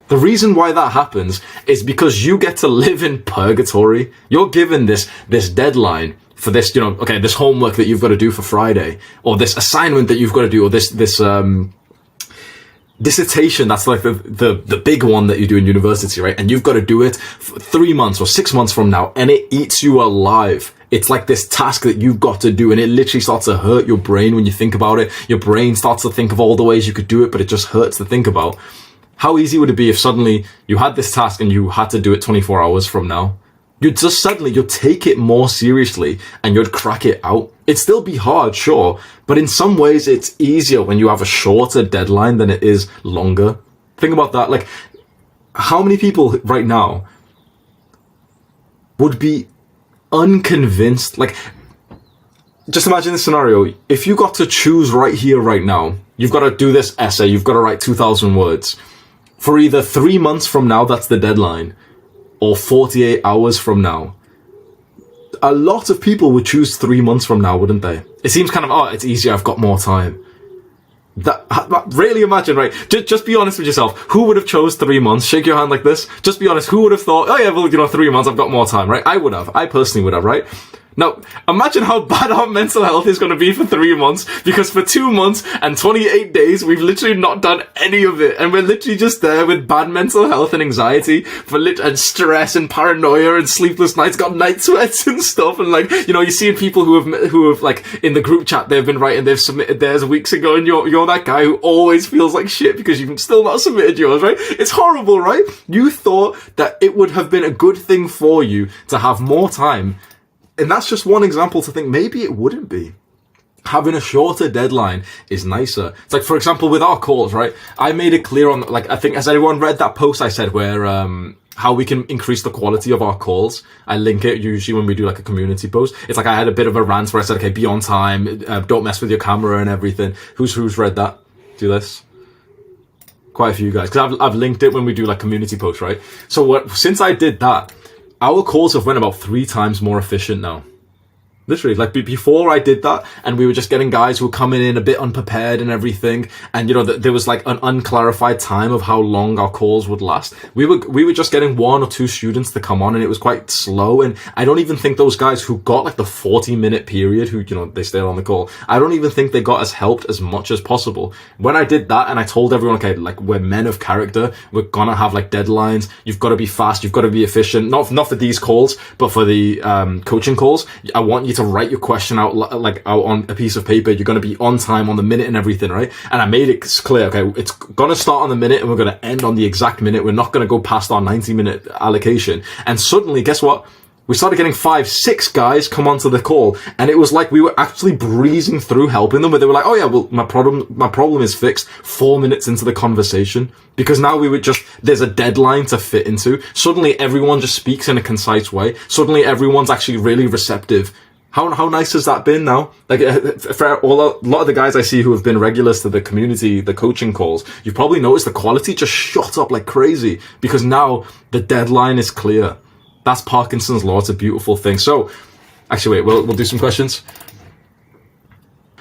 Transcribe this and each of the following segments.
The reason why that happens is because you get to live in purgatory. You're given this deadline for this, okay, this homework that you've got to do for Friday, or this assignment that you've got to do, or this dissertation that's like the big one that you do in university, right? And you've got to do it for 3 months or 6 months from now, and it eats you alive. It's like this task that you've got to do, and it literally starts to hurt your brain when you think about it. Your brain starts to think of all the ways you could do it, but it just hurts to think about. How easy would it be if suddenly you had this task and you had to do it 24 hours from now? You'd take it more seriously and you'd crack it out. It'd still be hard, sure, but in some ways it's easier when you have a shorter deadline than it is longer. Think about that. Like, how many people right now would be unconvinced? Like, just imagine this scenario. If you got to choose right here, right now, you've got to do this essay, you've got to write 2,000 words. For either 3 months from now, that's the deadline, or 48 hours from now. A lot of people would choose 3 months from now, wouldn't they? It seems kind of, it's easier, I've got more time. Really imagine, right? Just be honest with yourself. Who would have chose 3 months? Shake your hand like this. Just be honest. Who would have thought, oh yeah, well, 3 months, I've got more time, right? I would have. I personally would have, right? Now, imagine how bad our mental health is going to be for 3 months, because for 2 months and 28 days, we've literally not done any of it. And we're literally just there with bad mental health and anxiety and stress and paranoia and sleepless nights, got night sweats and stuff. And like, you're seeing people who have like in the group chat, they've been writing, they've submitted theirs weeks ago, and you're that guy who always feels like shit because you've still not submitted yours, right? It's horrible, right? You thought that it would have been a good thing for you to have more time. And that's just one example to think maybe it wouldn't be. Having a shorter deadline is nicer. It's like, for example, with our calls, right? I made it clear on, like, I think, has anyone read that post I said where, how we can increase the quality of our calls? I link it usually when we do like a community post. It's like I had a bit of a rant where I said, okay, be on time, don't mess with your camera and everything. Who's read that? Do this? Quite a few guys. Because I've linked it when we do like community posts, right? So since I did that, our calls have went about 3 times more efficient now. Literally, like before I did that, and we were just getting guys who were coming in a bit unprepared and everything, and there was like an unclarified time of how long our calls would last. We were just getting 1 or 2 students to come on, and it was quite slow. And I don't even think those guys who got like the 40-minute period, who they stayed on the call, I don't even think they got as helped as much as possible. When I did that, and I told everyone, okay, like, we're men of character, we're gonna have like deadlines, you've got to be fast, you've got to be efficient. Not for these calls, but for the coaching calls, I want you to write your question out on a piece of paper. You're going to be on time, on the minute and everything, right? And I made it clear, okay, it's going to start on the minute and we're going to end on the exact minute. We're not going to go past our 90-minute allocation. And suddenly, guess what? We started getting 5, 6 guys come onto the call, and it was like we were actually breezing through helping them, where they were like, oh yeah, well, my problem is fixed 4 minutes into the conversation, because now there's a deadline to fit into. Suddenly everyone just speaks in a concise way. Suddenly everyone's actually really receptive. How nice has that been now? Like, for a lot of the guys I see who have been regulars to the community, the coaching calls, you've probably noticed the quality just shot up like crazy, because now the deadline is clear. That's Parkinson's law. It's a beautiful thing. So, actually, wait, we'll do some questions.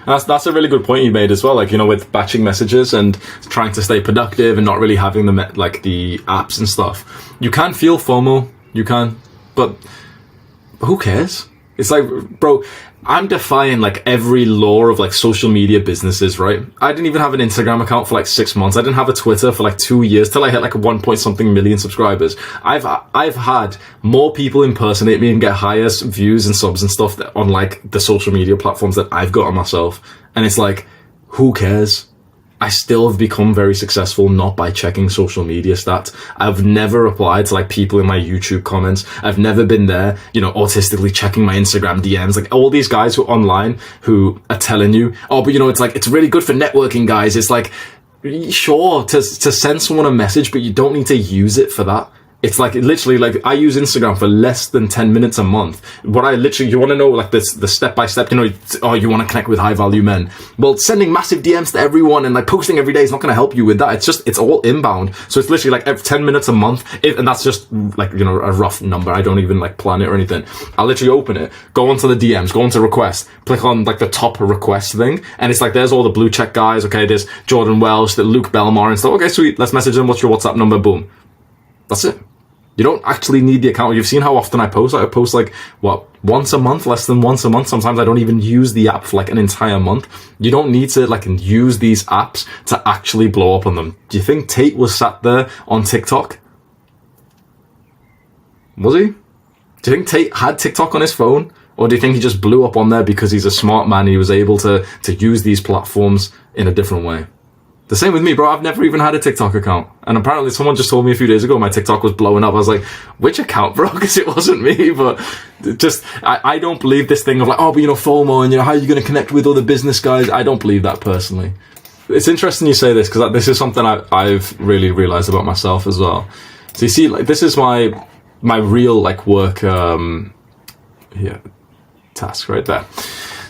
That's a really good point you made as well. Like, with batching messages and trying to stay productive and not really having the apps and stuff. You can feel FOMO. You can, but who cares? It's like, bro, I'm defying like every law of like social media businesses, right? I didn't even have an Instagram account for like 6 months. I didn't have a Twitter for like 2 years till I hit like 1 point something million subscribers. I've had more people impersonate me and get higher views and subs and stuff on like the social media platforms that I've got on myself. And it's like, who cares? I still have become very successful not by checking social media stats. I've never replied to like people in my YouTube comments. I've never been there, autistically checking my Instagram DMs. Like all these guys who are online who are telling you, oh, but it's like, it's really good for networking, guys. It's like, sure, to send someone a message, but you don't need to use it for that. It's like literally like I use Instagram for less than 10 minutes a month. What I literally, you want to know like this, the step by step, you know, oh, you want to connect with high value men. Well, sending massive DMs to everyone and like posting every day is not going to help you with that. It's just, it's all inbound. So it's literally like every 10 minutes a month. And that's just like, you know, a rough number. I don't even like plan it or anything. I'll literally open it, go onto the DMs, go onto request, click on like the top request thing. And it's like, there's all the blue check guys. Okay. There's Jordan Welsh, the Luke Belmar and stuff. Okay, sweet. Let's message them. What's your WhatsApp number? Boom. That's it. You don't actually need the account. You've seen how often I post. I post like, what, once a month, less than once a month. Sometimes I don't even use the app for like an entire month. You don't need to like use these apps to actually blow up on them. Do you think Tate was sat there on TikTok? Was he? Do you think Tate had TikTok on his phone? Or do you think he just blew up on there because he's a smart man and he was able to use these platforms in a different way? The same with me, bro. I've never even had a TikTok account. And apparently someone just told me a few days ago my TikTok was blowing up. I was like, which account, bro? Because it wasn't me. But just, I don't believe this thing of like, oh, but you know, FOMO and you know, how are you going to connect with other business guys? I don't believe that personally. It's interesting you say this because this is something I've really realized about myself as well. So you see, like, this is my real like work, task right there.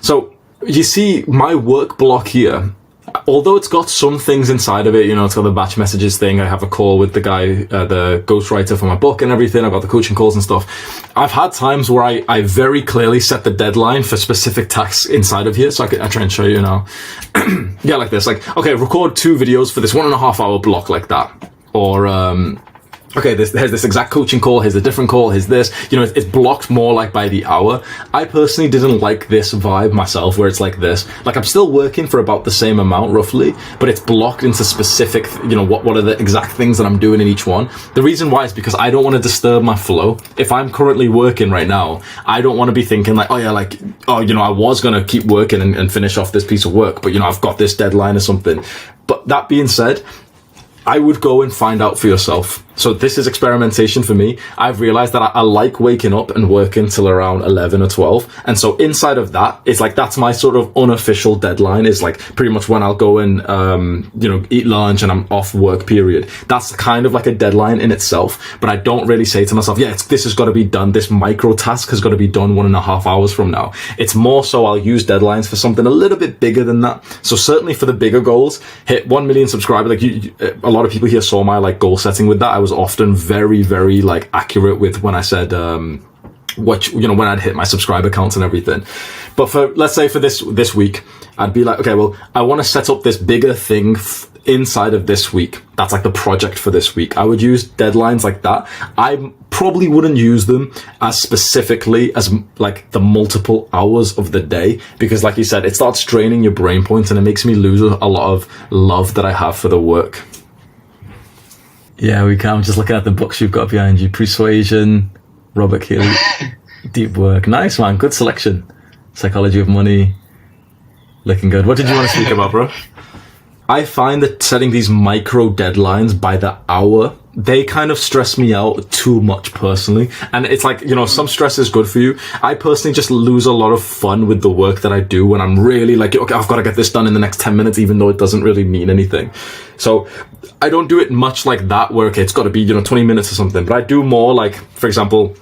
So you see my work block here, although it's got some things inside of it, you know, it's got the batch messages thing. I have a call with the guy, the ghostwriter for my book and everything. I've got the coaching calls and stuff. I've had times where I very clearly set the deadline for specific tasks inside of here. So I try and show you now. Yeah, like this. Like, okay, record 2 videos for this 1.5 hour block like that. Or, okay, here's this exact coaching call, here's a different call, here's this. You know, it's blocked more like by the hour. I personally didn't like this vibe myself where it's like this. Like, I'm still working for about the same amount roughly, but it's blocked into specific, you know, what are the exact things that I'm doing in each one. The reason why is because I don't want to disturb my flow. If I'm currently working right now, I don't want to be thinking like, oh yeah, like, oh, you know, I was going to keep working and finish off this piece of work, but you know, I've got this deadline or something. But that being said, I would go and find out for yourself. So this is experimentation for me. I've realized that I like waking up and working till around 11 or 12. And so inside of that, it's like, that's my sort of unofficial deadline, is like pretty much when I'll go and, you know, eat lunch and I'm off work period. That's kind of like a deadline in itself. But I don't really say to myself, yeah, this has got to be done. This micro task has got to be done 1.5 hours from now. It's more so I'll use deadlines for something a little bit bigger than that. So certainly for the bigger goals, hit 1 million subscribers. Like a lot of people here saw my like goal setting with that. I was often very, very like accurate with when I said, what, you know, when I'd hit my subscriber counts and everything. But for, let's say for this week, I'd be like, okay, well, I want to set up this bigger thing inside of this week. That's like the project for this week. I would use deadlines like that. I probably wouldn't use them as specifically as like the multiple hours of the day, because like you said, it starts draining your brain points and it makes me lose a lot of love that I have for the work. Yeah, we can. I'm just looking at the books you've got behind you. Persuasion, Robert Kiyosaki, Deep Work. Nice, man. Good selection. Psychology of Money. Looking good. What did you want to speak about, bro? I find that setting these micro deadlines by the hour, they kind of stress me out too much personally. And it's like, you know, some stress is good for you. I personally just lose a lot of fun with the work that I do when I'm really like, okay, I've got to get this done in the next 10 minutes, even though it doesn't really mean anything. So I don't do it much like that where, okay, it's got to be, you know, 20 minutes or something. But I do more like, for example,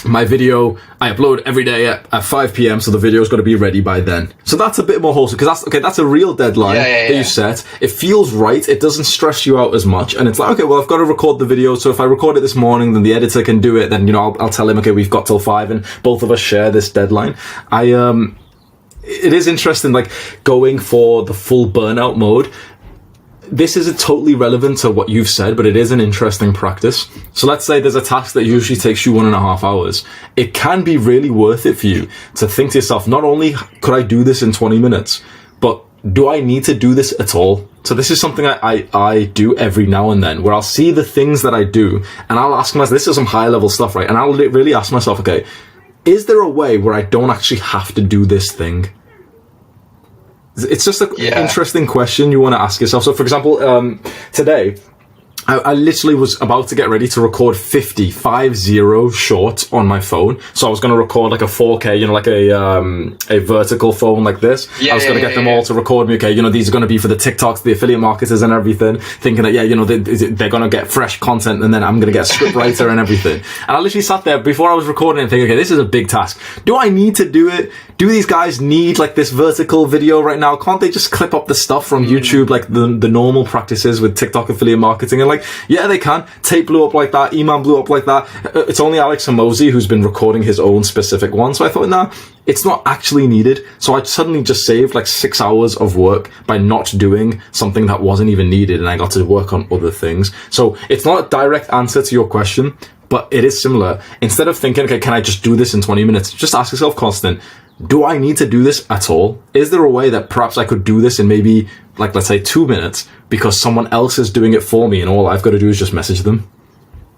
my video, I upload every day at 5 p.m. So the video's got to be ready by then. So that's a bit more wholesome, because that's a real deadline that you set. It feels right. It doesn't stress you out as much. And it's like, okay, well, I've got to record the video. So if I record it this morning, then the editor can do it. Then, you know, I'll tell him, okay, we've got till 5 and both of us share this deadline. It is interesting, like going for the full burnout mode. This isn't totally relevant to what you've said, but it is an interesting practice. So let's say there's a task that usually takes you 1.5 hours. It can be really worth it for you to think to yourself, not only could I do this in 20 minutes, but do I need to do this at all? So this is something I do every now and then, where I'll see the things that I do and I'll ask myself, this is some high level stuff, right? And I'll really ask myself, okay, is there a way where I don't actually have to do this thing? It's just an interesting question you want to ask yourself. So, for example, today, I literally was about to get ready to record 50 short on my phone. So I was going to record like a 4K, you know, like a vertical phone like this. I was going to get them all to record me. Okay, you know, these are going to be for the TikToks, the affiliate marketers and everything, thinking that, yeah, you know, they're going to get fresh content, and then I'm going to get a script writer and everything. And I literally sat there before I was recording and thinking, okay, this is a big task. Do I need to do it? Do these guys need like this vertical video right now? Can't they just clip up the stuff from YouTube, like the normal practices with TikTok affiliate marketing? And like, yeah, they can. Tate blew up like that. E-Man blew up like that. It's only Alex Hormozi who's been recording his own specific one. So I thought, nah, it's not actually needed. So I suddenly just saved like 6 hours of work by not doing something that wasn't even needed. And I got to work on other things. So it's not a direct answer to your question, but it is similar. Instead of thinking, okay, can I just do this in 20 minutes? Just ask yourself constant, do I need to do this at all? Is there a way that perhaps I could do this in maybe, like, let's say 2 minutes because someone else is doing it for me and all I've got to do is just message them?